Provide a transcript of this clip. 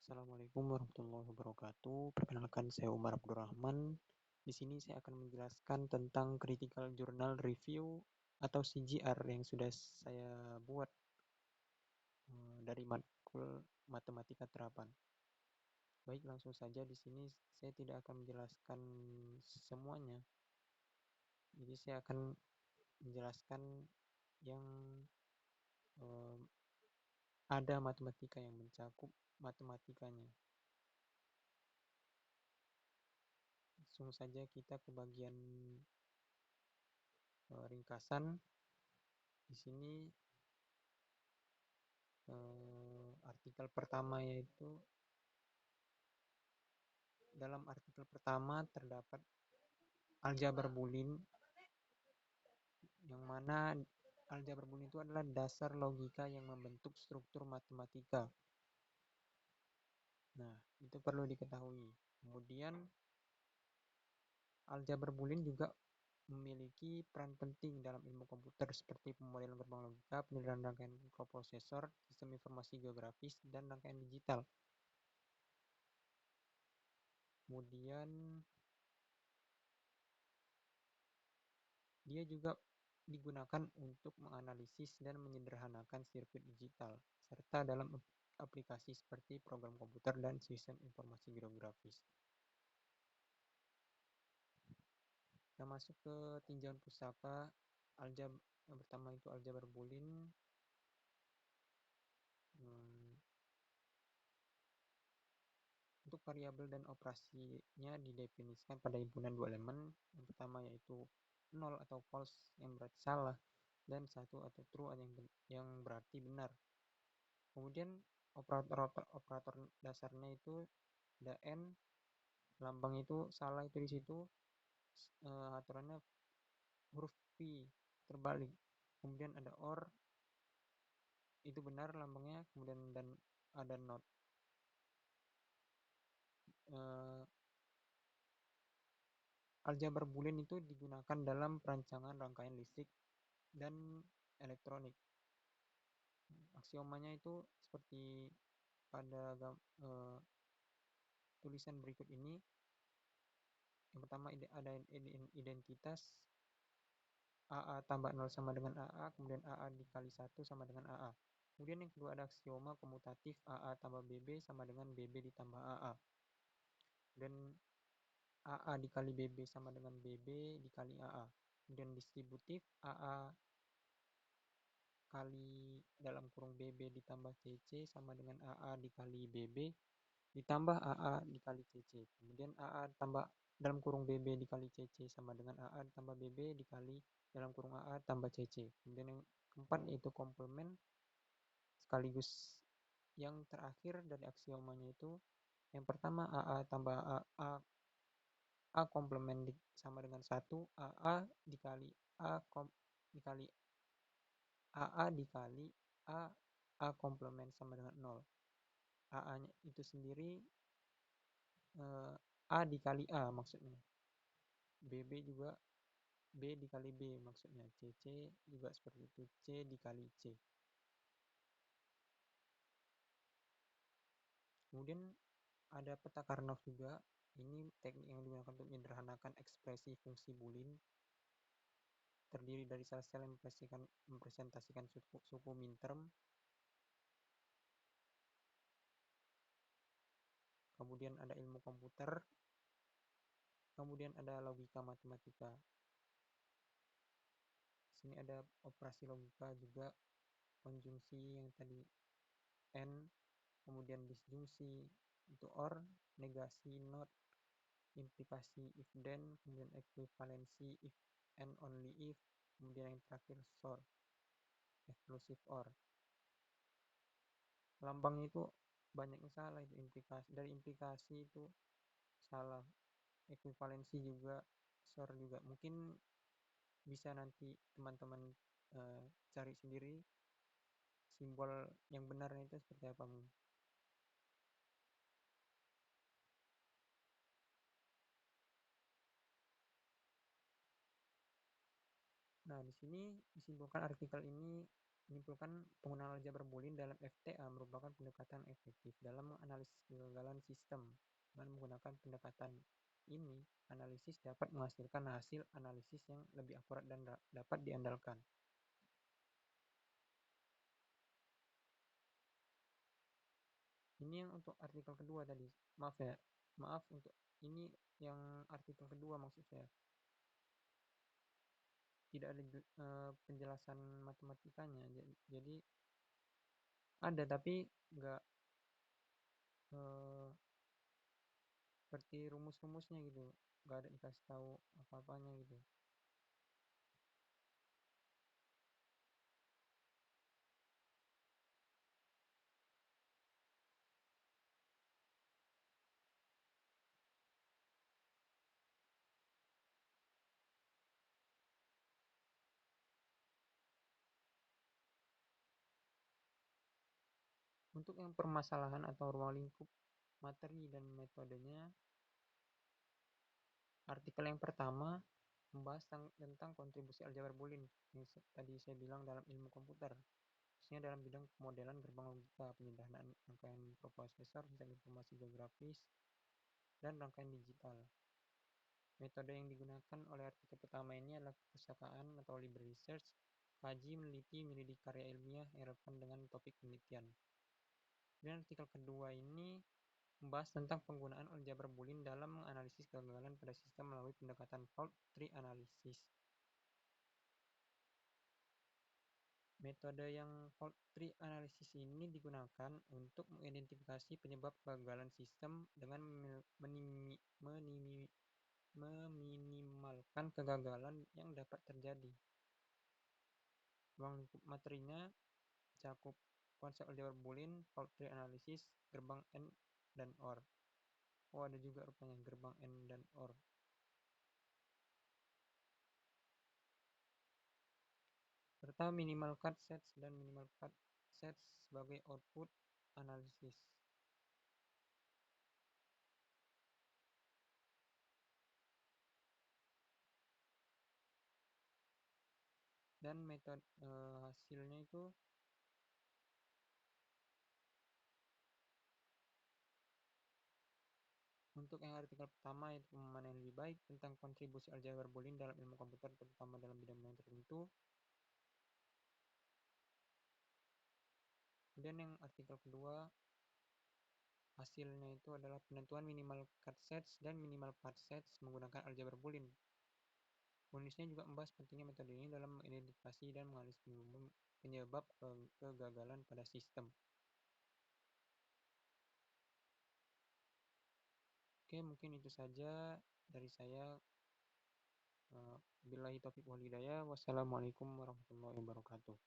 Assalamualaikum warahmatullahi wabarakatuh. Perkenalkan, saya Umar Abdurrahman. Di sini saya akan menjelaskan tentang Critical Journal Review atau CJR yang sudah saya buat dari matkul Matematika Terapan. Baik, langsung saja. Di sini saya tidak akan menjelaskan semuanya. Jadi saya akan menjelaskan yang ada matematika yang mencakup matematikanya. Langsung saja kita ke bagian ringkasan. Di sini artikel pertama, yaitu dalam artikel pertama terdapat aljabar Boolean, yang mana aljabar Boolean itu adalah dasar logika yang membentuk struktur matematika. Nah, itu perlu diketahui. Kemudian aljabar Boolean juga memiliki peran penting dalam ilmu komputer seperti pemodelan gerbang logika, penilaian rangkaian mikroprosesor, sistem informasi geografis, dan rangkaian digital. Kemudian dia juga digunakan untuk menganalisis dan menyederhanakan sirkuit digital, serta dalam aplikasi seperti program komputer dan sistem informasi geografis. Kita masuk ke tinjauan pusaka. Yang pertama itu aljabar Boolean. Untuk variabel dan operasinya didefinisikan pada himpunan dua elemen. Yang pertama yaitu 0 atau false yang berarti salah, dan 1 atau true yang berarti benar. Kemudian operator dasarnya itu ada n, lambang itu salah itu di situ, aturannya huruf p terbalik. Kemudian ada or, itu benar lambangnya. Kemudian dan ada not. Aljabar Boolean itu digunakan dalam perancangan rangkaian listrik dan elektronik. Aksiomanya itu seperti pada tulisan berikut ini. Yang pertama ada identitas AA tambah 0 sama dengan AA, kemudian AA dikali 1 sama dengan AA. Kemudian yang kedua ada aksioma komutatif AA tambah BB sama dengan BB ditambah AA. Dan AA dikali BB sama dengan BB dikali AA. Kemudian distributif AA kali dalam kurung BB ditambah CC sama dengan AA dikali BB ditambah AA dikali CC. Kemudian AA tambah dalam kurung BB dikali CC sama dengan AA ditambah BB dikali dalam kurung AA tambah CC. Kemudian yang keempat yaitu komplement, sekaligus yang terakhir dari aksiomanya itu yang pertama AA tambah AA, A komplement sama dengan 1, AA dikali A dikali AA dikali A komplement sama dengan 0. AA-nya itu sendiri A dikali A maksudnya. BB juga B dikali B maksudnya. CC juga seperti itu. C dikali C. Kemudian ada peta Karnaugh juga. Ini teknik yang digunakan untuk menyederhanakan ekspresi fungsi Boolean. Terdiri dari sel-sel yang mempresentasikan suku minterm. Kemudian ada ilmu komputer. Kemudian ada logika matematika. Sini ada operasi logika juga, konjungsi yang tadi n, kemudian disjungsi itu or, negasi not, implikasi if then, kemudian ekuivalensi if and only if, kemudian yang terakhir SOR, exclusive or. Lambang itu banyak yang salah, itu implikasi itu salah, ekuivalensi juga, SOR juga. Mungkin bisa nanti teman-teman cari sendiri simbol yang benarnya itu seperti apa. Nah, di sini disimpulkan artikel ini menyimpulkan penggunaan aljabar boolean dalam FTA merupakan pendekatan efektif dalam menganalisis kegagalan sistem. Dengan menggunakan pendekatan ini, analisis dapat menghasilkan hasil analisis yang lebih akurat dan dapat diandalkan. Ini yang untuk artikel kedua tadi. Maaf ya, maaf untuk ini yang artikel kedua maksud saya. Tidak ada penjelasan matematikanya. Jadi ada tapi nggak eh, seperti rumus-rumusnya gitu. Nggak ada dikasih tahu apa-apanya gitu. Untuk yang permasalahan atau ruang lingkup materi dan metodenya, artikel yang pertama membahas tentang kontribusi aljabar boolean yang tadi saya bilang dalam ilmu komputer, khususnya dalam bidang pemodelan gerbang logika, penyederhanaan rangkaian mikroprosesor, sistem informasi geografis, dan rangkaian digital. Metode yang digunakan oleh artikel pertama ini adalah perpustakaan atau library research, kaji, meneliti, menyelidik karya ilmiah yang relevan dengan topik penelitian. Dan artikel kedua ini membahas tentang penggunaan aljabar boolean dalam menganalisis kegagalan pada sistem melalui pendekatan fault tree analysis. Metode yang fault tree analysis ini digunakan untuk mengidentifikasi penyebab kegagalan sistem dengan meminimalkan kegagalan yang dapat terjadi. Ruang lingkup materinya cakup konsep aljabar boolean, fault tree analysis, gerbang AND dan OR. Oh, ada juga rupanya gerbang AND dan OR. Serta minimal cut sets dan minimal cut sets sebagai output analisis. Dan metode hasilnya itu untuk yang artikel pertama yaitu pemahaman yang lebih baik tentang kontribusi aljabar boolean dalam ilmu komputer terutama dalam bidang-bidang tertentu. Kemudian yang artikel kedua hasilnya itu adalah penentuan minimal cut sets dan minimal path sets menggunakan aljabar boolean. Penulisnya juga membahas pentingnya metode ini dalam mengidentifikasi dan menganalisis penyebab kegagalan pada sistem. Oke, mungkin itu saja dari saya. Billahi taufiq wal hidayah. Wassalamualaikum warahmatullahi wabarakatuh.